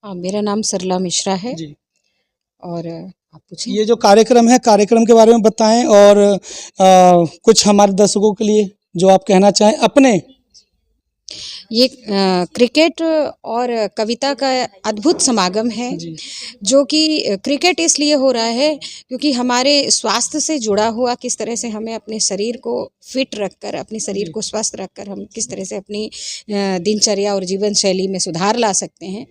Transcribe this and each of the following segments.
मेरा नाम सरला मिश्रा है। जी। और आप पूछिए। ये जो कार्यक्रम है, कार्यक्रम के बारे में बताएं और कुछ हमारे दर्शकों के लिए जो आप कहना चाहें अपने। ये क्रिकेट और कविता का अद्भुत समागम है, जी। जो कि क्रिकेट इसलिए हो रहा है क्योंकि हमारे स्वास्थ्य से जुड़ा हुआ किस तरह से हमें अपने शरीर को फिट रखकर, अपने शरीर जी। को स्वस्थ रखकर हम किस तरह से अपनी दिनचर्या और जीवन शैली में सुधार ला सकते हैं।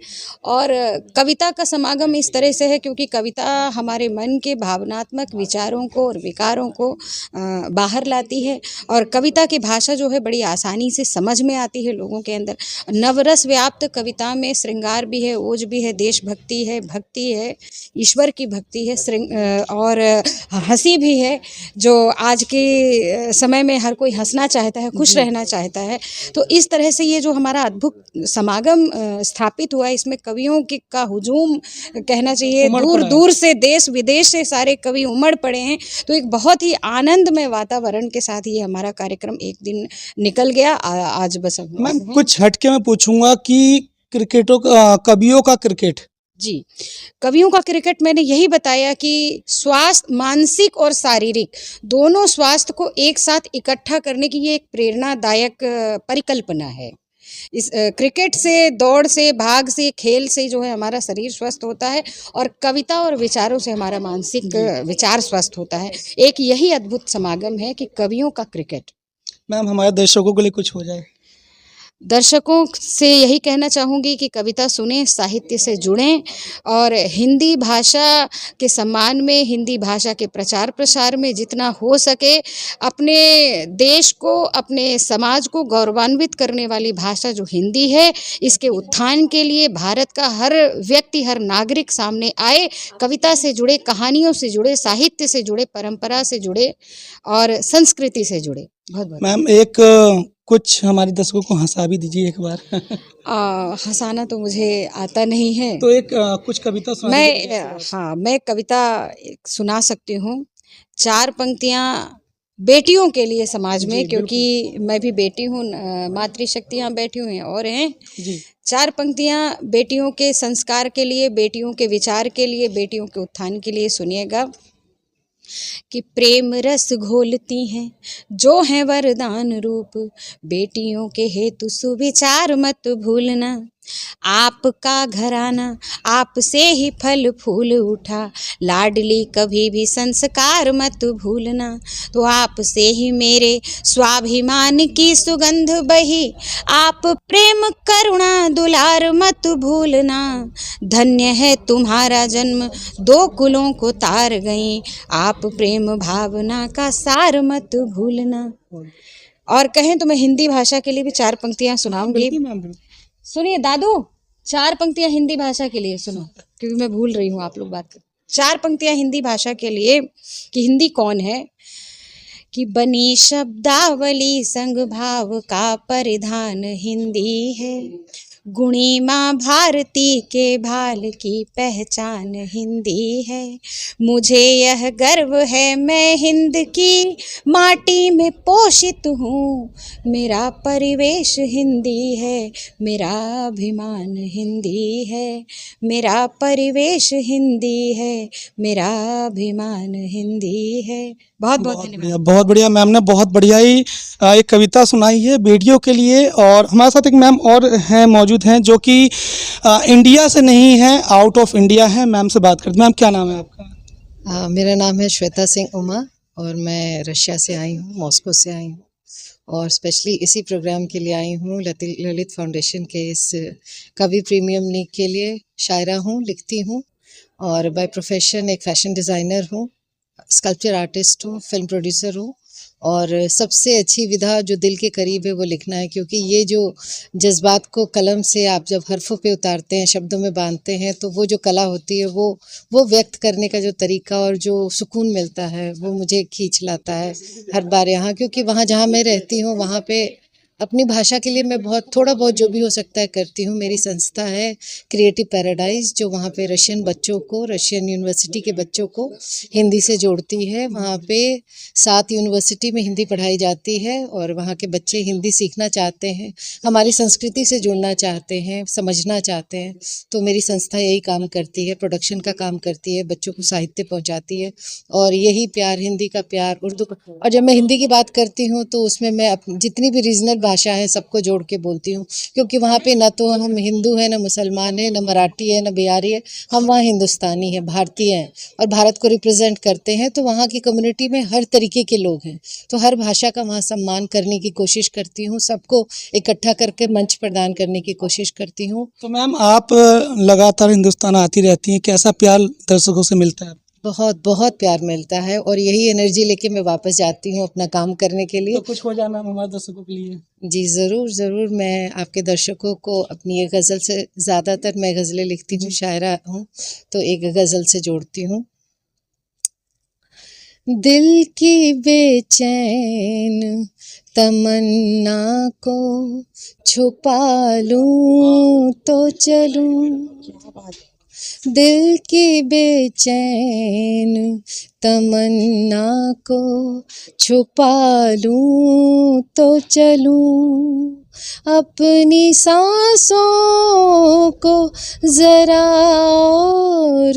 और कविता का समागम इस तरह से है क्योंकि कविता हमारे मन के भावनात्मक विचारों को और विकारों को बाहर लाती है, और कविता की भाषा जो है बड़ी आसानी से समझ में आती है लोगों के अंदर। नवरस व्याप्त कविता में श्रृंगार भी है, ओज भी है, देशभक्ति है, भक्ति है, ईश्वर की भक्ति है, और हंसी भी है, जो आज के समय में हर कोई हंसना चाहता है, खुश रहना चाहता है। तो इस तरह से ये जो हमारा अद्भुत समागम स्थापित हुआ, इसमें कवियों का हुजूम कहना चाहिए, दूर दूर से, देश विदेश से सारे कवि उमड़ पड़े हैं। तो एक बहुत ही आनंदमय वातावरण के साथ ये हमारा कार्यक्रम एक दिन निकल गया। आज बस मैम कुछ हटके मैं पूछूंगा कि कवियों का क्रिकेट। जी, कवियों का क्रिकेट मैंने यही बताया कि स्वास्थ्य, मानसिक और शारीरिक दोनों स्वास्थ्य को एक साथ इकट्ठा करने की ये एक प्रेरणादायक परिकल्पना है। इस क्रिकेट से, दौड़ से, भाग से, खेल से जो है हमारा शरीर स्वस्थ होता है, और कविता और विचारों से हमारा मानसिक विचार स्वस्थ होता है। एक यही अद्भुत समागम है कि कवियों का क्रिकेट। मैम हमारे दर्शकों के लिए कुछ हो जाए। दर्शकों से यही कहना चाहूँगी कि कविता सुनें, साहित्य से जुड़ें, और हिंदी भाषा के सम्मान में, हिंदी भाषा के प्रचार प्रसार में जितना हो सके अपने देश को, अपने समाज को गौरवान्वित करने वाली भाषा जो हिंदी है, इसके उत्थान के लिए भारत का हर व्यक्ति, हर नागरिक सामने आए, कविता से जुड़े, कहानियों से जुड़े, साहित्य से जुड़े, परंपरा से जुड़े और संस्कृति से जुड़े। बहुत बहुत मैम एक कुछ हमारे दर्शकों को हंसा भी दीजिए एक बार। हंसाना तो मुझे आता नहीं है, तो एक कुछ कविता सुना दीजिए। मैं कविता सुना सकती हूँ। 4 पंक्तियाँ बेटियों के लिए समाज में, क्योंकि मैं भी बेटी हूँ, मातृशक्ति यहाँ बैठी हुई हैं और हैं जी। 4 पंक्तियाँ बेटियों के संस्कार के लिए, बेटियों के विचार के लिए, बेटियों के उत्थान के लिए। सुनिएगा कि प्रेम रस घोलती हैं जो हैं वरदान रूप, बेटियों के हेतु सुविचार मत भूलना। आपका घराना आपसे ही फल फूल उठा, लाडली कभी भी संस्कार मत भूलना। तो आपसे ही मेरे स्वाभिमान की सुगंध बही, आप प्रेम करुणा दुलार मत भूलना। धन्य है तुम्हारा जन्म, 2 कुलों को तार गई, आप प्रेम भावना का सार मत भूलना। और कहें तो मैं हिंदी भाषा के लिए भी 4 पंक्तियां सुनाऊंगी। सुनिए दादू, 4 पंक्तियां हिंदी भाषा के लिए सुनो, क्योंकि मैं भूल रही हूँ, आप लोग बात कर। 4 पंक्तियां हिंदी भाषा के लिए कि हिंदी कौन है। कि बनी शब्दावली संग भाव का परिधान हिंदी है, गुणी माँ भारती के भाल की पहचान हिंदी है। मुझे यह गर्व है मैं हिंद की माटी में पोषित हूँ, मेरा परिवेश हिंदी है, मेरा अभिमान हिंदी है, मेरा परिवेश हिंदी है, मेरा अभिमान हिंदी है। बहुत बहुत धन्यवाद। बहुत बढ़िया मैम ने बहुत बढ़िया ही एक कविता सुनाई है बेटियों के लिए। और हमारे साथ एक मैम और हैं, मौजूद हैं, जो कि इंडिया से नहीं है, आउट ऑफ इंडिया है। मैम से बात करते हैं। मैम क्या नाम है आपका? मेरा नाम है श्वेता सिंह उमा, और मैं रशिया से आई हूँ, मॉस्को से आई हूँ, और स्पेशली इसी प्रोग्राम के लिए आई हूँ, ललित फाउंडेशन के इस कवि प्रीमियम लीग के लिए। शायरा हूँ, लिखती हूँ, और बाय प्रोफेशन एक फैशन डिज़ाइनर हूँ, स्कल्पचर आर्टिस्ट हूँ, फिल्म प्रोड्यूसर हूँ। और सबसे अच्छी विधा जो दिल के करीब है वो लिखना है, क्योंकि ये जो जज्बात को कलम से आप जब हरफों पे उतारते हैं, शब्दों में बांधते हैं, तो वो जो कला होती है वो व्यक्त करने का जो तरीका और जो सुकून मिलता है वो मुझे खींच लाता है हर बार यहाँ। क्योंकि वहाँ जहाँ मैं रहती हूँ वहाँ पे अपनी भाषा के लिए मैं बहुत थोड़ा बहुत जो भी हो सकता है करती हूँ। मेरी संस्था है क्रिएटिव पैराडाइज, जो वहाँ पे रशियन बच्चों को, रशियन यूनिवर्सिटी के बच्चों को हिंदी से जोड़ती है। वहाँ पे 7 यूनिवर्सिटी में हिंदी पढ़ाई जाती है और वहाँ के बच्चे हिंदी सीखना चाहते हैं, हमारी संस्कृति से जुड़ना चाहते हैं, समझना चाहते हैं। तो मेरी संस्था यही काम करती है, प्रोडक्शन का काम करती है, बच्चों को साहित्य पहुँचाती है और यही प्यार, हिंदी का प्यार, उर्दू का। और जब मैं हिंदी की बात करती हूँ तो उसमें मैं जितनी भी रीजनल भाषा है सबको जोड़ के बोलती हूँ, क्योंकि वहाँ पे ना तो हम हिंदू हैं, ना मुसलमान है, ना मराठी है, ना बिहारी है। हम वहाँ हिंदुस्तानी हैं, भारतीय हैं और भारत को रिप्रेजेंट करते हैं। तो वहाँ की कम्युनिटी में हर तरीके के लोग हैं, तो हर भाषा का वहाँ सम्मान करने की कोशिश करती हूँ, सबको इकट्ठा करके मंच प्रदान करने की कोशिश करती हूँ। तो मैम आप लगातार हिंदुस्तान आती रहती हैं, कैसा प्यार दर्शकों से मिलता है? बहुत बहुत प्यार मिलता है और यही एनर्जी लेके मैं वापस जाती हूँ अपना काम करने के लिए। तो कुछ हो जाए मैम हमारे दर्शकों के लिए। जी ज़रूर ज़रूर, मैं आपके दर्शकों को अपनी एक गज़ल से, ज़्यादातर मैं गज़लें लिखती हूँ, शायरा हूँ, तो एक गज़ल से जोड़ती हूँ। दिल की बेचैन तमन्ना को छुपा लूं तो चलूं, दिल की बेचैन तमन्ना को छुपा लूं तो चलूं, अपनी सांसों को ज़रा और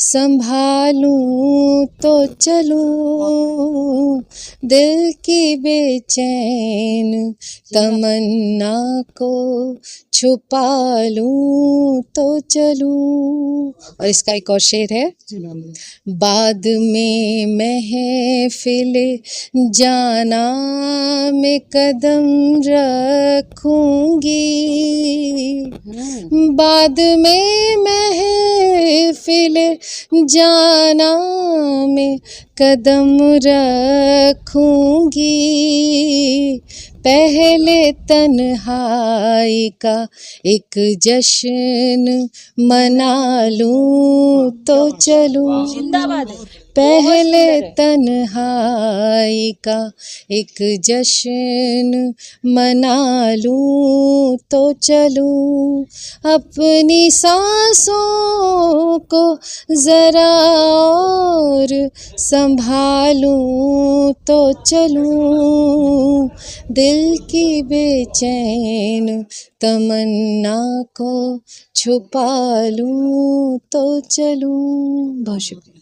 संभालूं तो चलूं, दिल की बेचैन तमन्ना को छुपा लूं तो चलूं। और इसका एक और शेर है। जी मैम। बाद में महफिल जाना में कदम रखूंगी, बाद में महफिल जाना में कदम रखूंगी, पहले तन्हाई का एक जश्न मना लूं तो चलूं, पहले तन्हाई का एक जश्न मना लूं तो चलूं, अपनी सांसों को ज़रा और संभालूं तो चलूं, दिल की बेचैन तमन्ना को छुपा लूं तो चलूं। बहुत शुक्रिया।